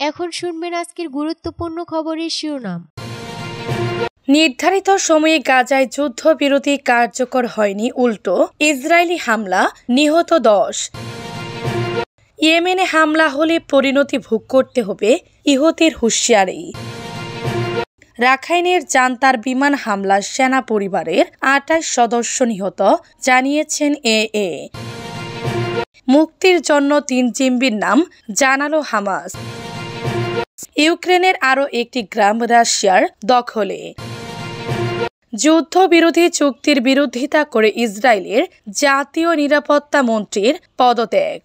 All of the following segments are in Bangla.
এখন শুনবেন আজকের গুরুত্বপূর্ণ খবরের শিরোনাম। নির্ধারিত সময়ে গাজায় যুদ্ধবিরতি কার্যকর হয়নি, উল্টো ইসরায়েলি হামলা, নিহত 10। ইয়েমেনে হামলা হলে পরিণতি ভোগ করতে হবে, ইহুতির হুঁশিয়ারি। রাখাইনের জান্তার বিমান হামলা, সেনা পরিবারের 28 সদস্য নিহত, জানিয়েছেন এএ। মুক্তির জন্য 3 জিম্মির নাম জানালো হামাস। ইউক্রেনের আরও একটি গ্রাম রাশিয়ার দখলে। যুদ্ধবিরোধী চুক্তির বিরোধিতা করে ইসরায়েলের জাতীয় নিরাপত্তা মন্ত্রীর পদত্যাগ।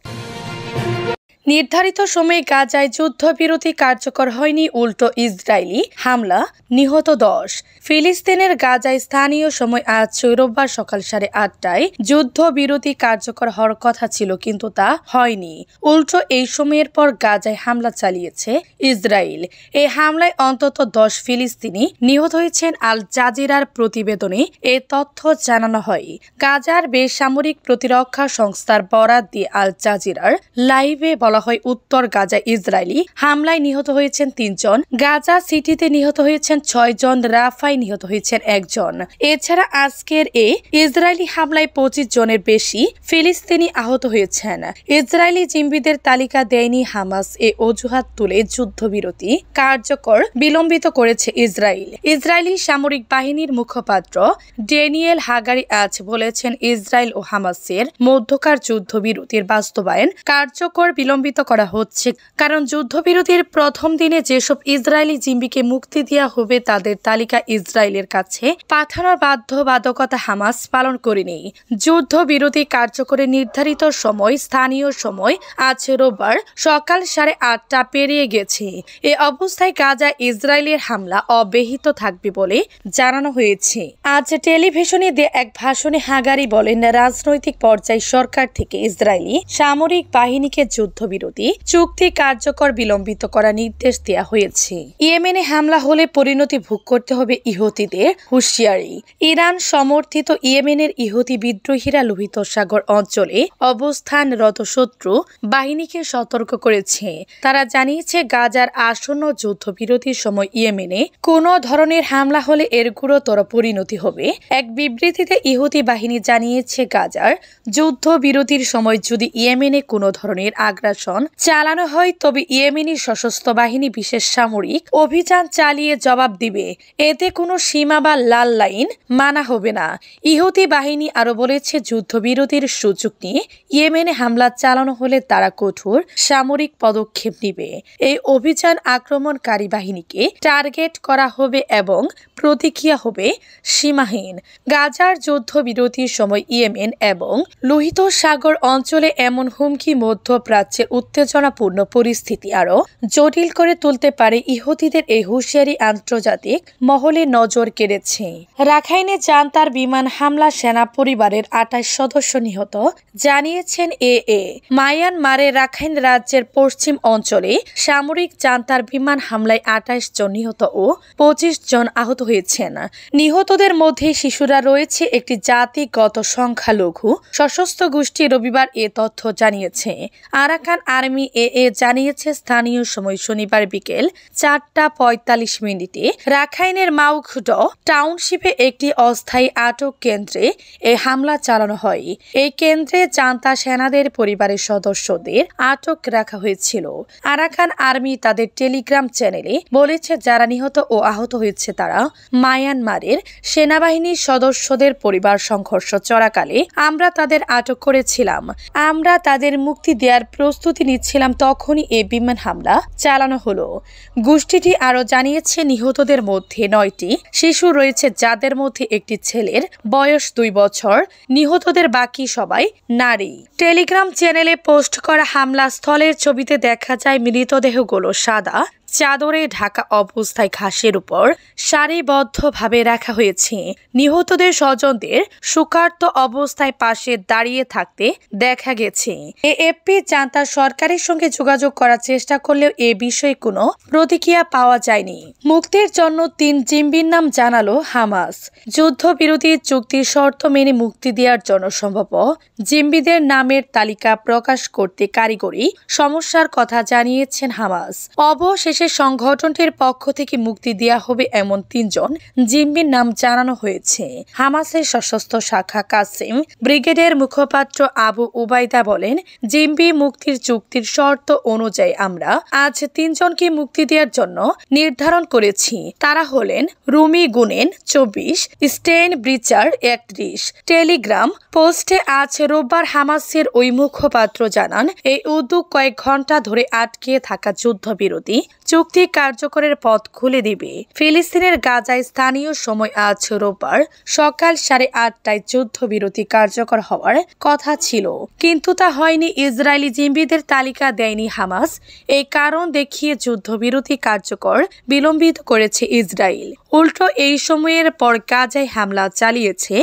নির্ধারিত সময়ে গাজায় যুদ্ধবিরতি কার্যকর হয়নি, উল্টো ইসরায়েলি হামলা, নিহত 10। ফিলিস্তিনের গাজায় স্থানীয় সময় আজ রোববার সকাল 8:30টায় যুদ্ধবিরতি কার্যকর হওয়ার কথা ছিল, কিন্তু তা হয়নি। উল্টো এই সময়ের পর গাজায় হামলা চালিয়েছে ইসরায়েল। এই হামলায় অন্তত 10 ফিলিস্তিনি নিহত হয়েছেন। আল জাজিরার প্রতিবেদনে এ তথ্য জানানো হয়। গাজার বেসামরিক প্রতিরক্ষা সংস্থার বরাত দিয়ে আল জাজিরার লাইভে বলা হয়, উত্তর গাজা ইসরায়েলি হামলায় নিহত হয়েছেন 3 জন। গাজা সিটিতে নিহত হয়েছেন 6 জন, রাফায় নিহত হয়েছেন 1 জন। এছাড়া আজকের এই ইসরায়েলি হামলায় 25 জনের বেশি ফিলিস্তিনি আহত হয়েছেন। ইসরায়েলি জিম্মিদের তালিকা দেয়নি হামাস, এ অজুহাত তুলে যুদ্ধবিরতি কার্যকর বিলম্বিত করেছে ইসরায়েল। ইসরায়েলি সামরিক বাহিনীর মুখপাত্র ড্যানিয়েল হাগারি আজ বলেছেন, ইসরায়েল ও হামাসের মধ্যকার যুদ্ধবিরতির বাস্তবায়ন কার্যকর বিলম্বিত করা হচ্ছে, কারণ যুদ্ধবিরতির প্রথম দিনে যেসব ইসরায়েলি জিম্মিকে মুক্তি দেওয়া হবে তাদের তালিকা ইসরায়েলের কাছে পাঠানোর বাধ্যবাধকতা হামাস পালন করেনি। যুদ্ধবিরতি কার্যকরের নির্ধারিত সময়, স্থানীয় সময় আজ রোববার সকাল 8:30 পেরিয়ে গেছে। এ অবস্থায় গাজা ইসরায়েলের হামলা অব্যাহত থাকবে বলে জানানো হয়েছে। আজ টেলিভিশনে দেয়া এক ভাষণে হাগারি বলেন, রাজনৈতিক পর্যায়ে সরকার থেকে ইসরায়েলি সামরিক বাহিনীকে যুদ্ধবিরতি চুক্তি কার্যকর বিলম্বিত করার নির্দেশ দেওয়া হয়েছে। ইয়েমেনে হামলা হলে পরিণতি ভোগ করতে হবে, ইহুতিদের হুঁশিয়ারি। ইরান সমর্থিত ইয়েমেনের ইহুতি বিদ্রোহীরা লোহিত সাগর অঞ্চলে অবস্থানরত শত্রু বাহিনীকে সতর্ক করেছে। তারা জানিয়েছে, গাজার আসন্ন যুদ্ধবিরতির সময় ইয়েমেনে কোনো ধরনের হামলা হলে এর গুরুতর পরিণতি হবে। এক বিবৃতিতে ইহুতি বাহিনী জানিয়েছে, গাজার যুদ্ধবিরতির সময় যদি ইয়েমেনে কোনো ধরনের আগ্রাসন চালানো হয় তবে ইয়েমেনি সশস্ত্র বাহিনী বিশেষ সামরিক অভিযান চালিয়ে জবাব দিবে। এতে কোনো সীমা বা লাল লাইন মানা হবে না। ইহুতি বাহিনী আরো বলেছে, যুদ্ধবিরতির সুযোগ নিয়ে ইয়েমেনে হামলা চালানো হলে তারা কঠোর সামরিক পদক্ষেপ নেবে। এই অভিযান আক্রমণকারী বাহিনীকে টার্গেট করা হবে এবং প্রতিক্রিয়া হবে সীমাহীন। গাজার যুদ্ধবিরতির সময় ইয়েমেন এবং লোহিত সাগর অঞ্চলে এমন হুমকি মধ্যপ্রাচ্যের উত্তেজনাপূর্ণ পরিস্থিতি আরো জটিল করে তুলতে পারে। ইহুতিদের এই হুঁশিয়ারি আন্তর্জাতিক মহলে নজর কেড়েছে। রাখাইনে জান্তার বিমান হামলা, সেনা পরিবারের 28 সদস্য নিহত, জানিয়েছেন এএ। মায়ানমারের রাখাইন রাজ্যের পশ্চিম অঞ্চলে সামরিক জান্তার বিমান হামলায় 28 জন নিহত ও 25 জন আহত হয়েছেন। নিহতদের মধ্যে শিশুরা রয়েছে। একটি জাতিগত সংখ্যালঘু সশস্ত্র গোষ্ঠী রবিবার এ তথ্য জানিয়েছে। আরাকান আর্মি এএ জানিয়েছে, স্থানীয় সময় শনিবার বিকেল 4:45 রাখাইনের মাউখড টাউনশিপে একটি অস্থায়ী আটক কেন্দ্রে এই হামলা চালানো হয়। এই কেন্দ্রে জান্তা সেনাদের পরিবারের সদস্যদের আটক রাখা হয়েছিল। আরাকান আর্মি তাদের টেলিগ্রাম চ্যানেলে বলেছে, যারা নিহত ও আহত হয়েছে তারা মায়ানমারের সেনাবাহিনীর সদস্যদের পরিবার। সংঘর্ষ চলাকালে আমরা তাদের আটক করেছিলাম। আমরা তাদের মুক্তি দেওয়ার প্রস্তুতি নিচ্ছিলাম, তখনই এ বিমান হামলা চালানো হলো। গোষ্ঠীটি আরো জানিয়েছে, নিহতদের মধ্যে 9টি শিশু রয়েছে, যাদের মধ্যে একটি ছেলের বয়স 2 বছর। নিহতদের বাকি সবাই নারী। টেলিগ্রাম চ্যানেলে পোস্ট করা হামলা স্থলের ছবিতে দেখা যায় মৃতদেহগুলো সাদা চাদরে ঢাকা অবস্থায় ঘাসের উপর সারিবদ্ধভাবে রাখা হয়েছে। নিহতদের স্বজনদের শোকার্ত অবস্থায় পাশে দাঁড়িয়ে থাকতে দেখা গেছে। এএফপি জান্তা সরকারের সঙ্গে যোগাযোগ করার চেষ্টা করলেও এ বিষয়ে কোনো প্রতিক্রিয়া পাওয়া যায়নি। মুক্তির জন্য 3 জিম্মির নাম জানালো হামাস। যুদ্ধবিরতি চুক্তির শর্ত মেনে মুক্তি দেওয়ার জন্য সম্ভব জিম্মিদের নামের তালিকা প্রকাশ করতে কারিগরি সমস্যার কথা জানিয়েছেন হামাস। অবশেষে সংগঠনটির পক্ষ থেকে মুক্তি দেওয়া হবে এমন 3 জন জিম্মির নাম জানানো হয়েছে। হামাসের সশস্ত্র শাখা কাসিম ব্রিগেডের মুখপাত্র আবু উবাইদা বলেন, জিম্মি মুক্তির চুক্তির শর্ত অনুযায়ী আমরা আজ 3 জনকে মুক্তি দেওয়ার জন্য নির্ধারণ করেছি। তারা হলেন রুমি গুনেন 24, স্টেইন ব্রিচার 31। টেলিগ্রাম পোস্টে আজ রোববার হামাসের ওই মুখপাত্র জানান, এই উদ্যোগ কয়েক ঘন্টা ধরে আটকে থাকা যুদ্ধবিরতি চুক্তি কার্যকরের পথ খুলে দিবে। ফিলিস্তিনের গাজায় স্থানীয় সময় আজ রোববার সকাল 8:30টায় যুদ্ধবিরতি কার্যকর হওয়ার কথা ছিল, কিন্তু তা হয়নি। ইসরায়েলি জিম্মিদের তালিকা দেয়নি হামাস। এই কারণ দেখিয়ে যুদ্ধবিরতি কার্যকর বিলম্বিত করেছে ইসরায়েল। উল্টো এই সময়ের পর গাজায় হামলা চালিয়েছে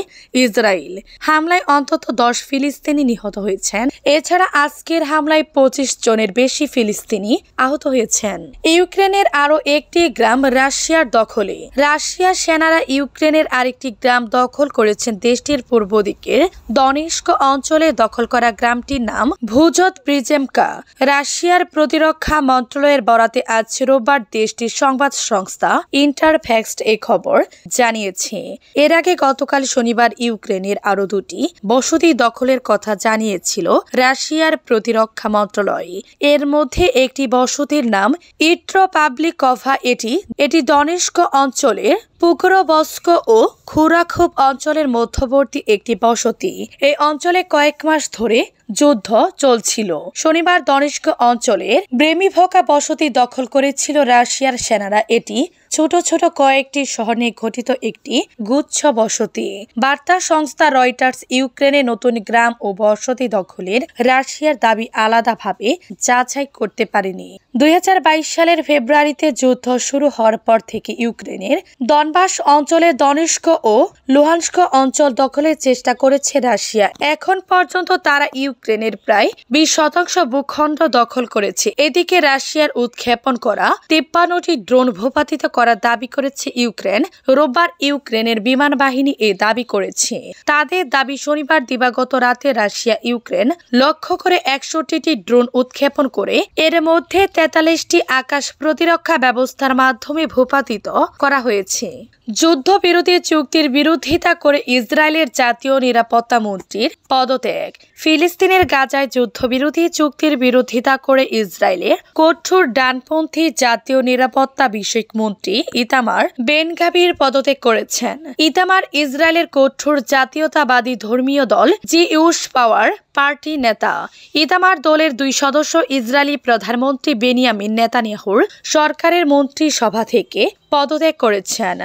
ইসরায়েল। হামলায় অন্তত 10 ফিলিস্তিনি নিহত হয়েছেন। এছাড়া আজকের হামলায় 25 জনের বেশি ফিলিস্তিনি আহত হয়েছেন। ইউক্রেনের আরও একটি গ্রাম রাশিয়ার দখলে। রাশিয়ার সেনারা ইউক্রেনের আরেকটি গ্রাম দখল করেছেন। দেশটির পূর্ব দিকের দনেস্ক অঞ্চলে দখল করা গ্রামটির নাম ভুজত ব্রিজেমকা। রাশিয়ার প্রতিরক্ষা মন্ত্রণালয়ের বরাতে আজ রোববার দেশটির সংবাদ সংস্থা ইন্টারফ্যাক্স এই খবর জানিয়েছে। এর আগে গতকাল শনিবার ইউক্রেনের আরও 2টি বসতি দখলের কথা জানিয়েছিল রাশিয়ার প্রতিরক্ষা মন্ত্রণালয়। এর মধ্যে একটি বসতির নাম ইট্রোপাবলিকভা। এটি দনেস্ক অঞ্চলের পুকরোবস্ক ও খুরাখুব অঞ্চলের মধ্যবর্তী একটি বসতি। এই অঞ্চলে কয়েক মাস ধরে যুদ্ধ চলছিল। শনিবার দনেস্ক অঞ্চলের ব্রেমিভকা বসতি দখল করেছিল রাশিয়ার সেনারা। এটি ছোট ছোট কয়েকটি শহর নিয়ে গঠিত একটি গুচ্ছ বসতি। বার্তা সংস্থা রয়টার্স ইউক্রেনে নতুন গ্রাম ও বসতি দখলের রাশিয়ার দাবি আলাদাভাবে যাচাই করতে পারেনি। 2022 সালের ফেব্রুয়ারিতে যুদ্ধ শুরু হওয়ার পর থেকে ইউক্রেনের দনবাস অঞ্চলে দনেস্ক ও লুহানস্ক অঞ্চল দখলের চেষ্টা করেছে রাশিয়া। এখন পর্যন্ত তারা ইউক্রেনের প্রায় 20% ভূখণ্ড দখল করেছে। এদিকে রাশিয়ার উৎক্ষেপণ করা 53টি ড্রোন ভূপাতিত করার দাবি করেছে ইউক্রেন। রোববার ইউক্রেনের বিমান বাহিনী এ দাবি করেছে। তাদের দাবি, শনিবার দিবাগত রাতে রাশিয়া ইউক্রেন লক্ষ্য করে 61টি ড্রোন উৎক্ষেপণ করে এর মধ্যে 43টি আকাশ প্রতিরক্ষা ব্যবস্থার মাধ্যমে ভূপাতিত করা হয়েছে। যুদ্ধবিরতি চুক্তির বিরোধিতা করে ইসরায়েলের জাতীয় নিরাপত্তা মন্ত্রীর পদত্যাগ। ফিলিস্তিনের গাজায় যুদ্ধবিরতি চুক্তির বিরোধিতা করে ইসরায়েলের কঠোর ডানপন্থী জাতীয় নিরাপত্তা বিষয়ক মন্ত্রী ইতামার বেন-গাভির পদত্যাগ করেছেন। ইতামার ইসরায়েলের কঠোর জাতীয়তাবাদী ধর্মীয় দল জিউস পাওয়ার পার্টি নেতা। ইতামার দলের 2 সদস্য ইসরায়েলি প্রধানমন্ত্রী বেনিয়ামিন নেতানিয়াহুর সরকারের মন্ত্রিসভা থেকে পদত্যাগ করেছেন।